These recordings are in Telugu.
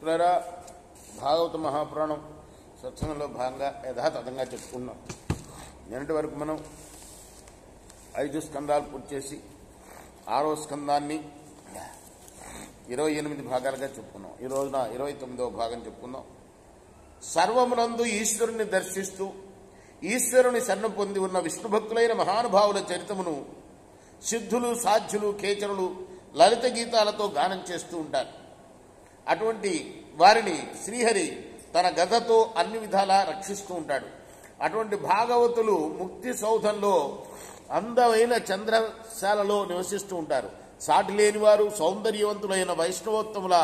మిత్రులారా, భాగవత మహాపురాణం సత్సంగంలో భాగంగా యథాతథంగా చెప్పుకున్నాం. నిన్నటి వరకు మనం 5 స్కందాలు పూర్తి చేసి 6వ స్కందాన్ని 28 భాగాలుగా చెప్పుకున్నాం. ఈ రోజున 29వ భాగం చెప్పుకుందాం. సర్వమునందు ఈశ్వరుని దర్శిస్తూ ఈశ్వరుని శరణ పొంది ఉన్న విష్ణు భక్తులైన మహానుభావుల చరితమును సిద్ధులు, సాధ్యులు, కేచరులు లలిత గీతాలతో గానం చేస్తూ ఉంటారు. అటువంటి వారిని శ్రీహరి తన గదతో అన్ని విధాలా రక్షిస్తూ ఉంటాడు. అటువంటి భాగవతులు ముక్తి సౌధంలో అందమైన చంద్రశాలలో నివసిస్తూ ఉంటారు. సాటి లేనివారు సౌందర్యవంతులైన వైష్ణవోత్తముల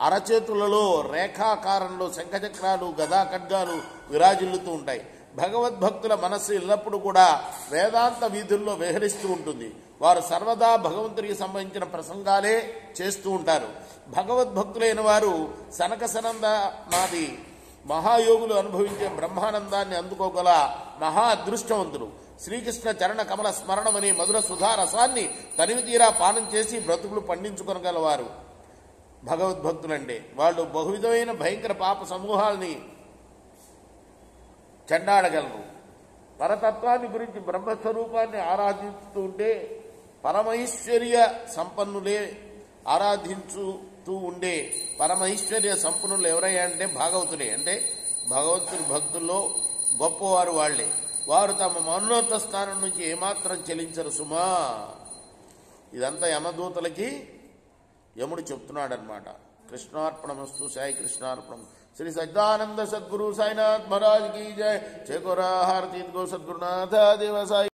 అరచేతులలో రేఖాకారంలో శంఖచక్రాలు, గదా ఖడ్గాలు విరాజిల్లుతూ ఉంటాయి. భగవద్భక్తుల మనస్సు ఎల్లప్పుడూ కూడా వేదాంత వీధుల్లో విహరిస్తూ ఉంటుంది. వారు సర్వదా భగవంతుడికి సంబంధించిన ప్రసంగాలే చేస్తూ ఉంటారు. భగవద్భక్తులైన వారు సనక సనందనాది మహాయోగులు అనుభవించే బ్రహ్మానందాన్ని అందుకోగల మహా అదృష్టవంతులు. శ్రీకృష్ణ చరణ కమల స్మరణం అనే మధుర సుధారసాన్ని తనివి తీరా పానం చేసి బ్రతుకులు పండించుకొనగలవారు భగవద్భక్తులంటే. వాళ్ళు బహువిధమైన భయంకర పాప సమూహాలని చెండాడగలరు. పరతత్వాన్ని గురించి బ్రహ్మస్వరూపాన్ని ఆరాధిస్తూ ఉంటే పరమైశ్వర్య సంపన్నులే ఆరాధించుతూ ఉండే పరమైశ్వర్య సంపన్నులు ఎవరయ్యా అంటే భాగవతులే. అంటే భగవంతుని భక్తుల్లో గొప్పవారు వాళ్లే. వారు తమ మౌనోన్నత స్థానం నుంచి ఏమాత్రం చెలించరు సుమా. ఇదంతా యమదూతలకి యముడు చెప్తున్నాడనమాట. కృష్ణార్పణమస్తు. సాయి కృష్ణార్పణం. శ్రీ సజ్జానంద సద్గురు సాయినాథ్ మహారాజ్ की जय. जय गो హారతి గో సద్గురునాథ దేవ సాయి.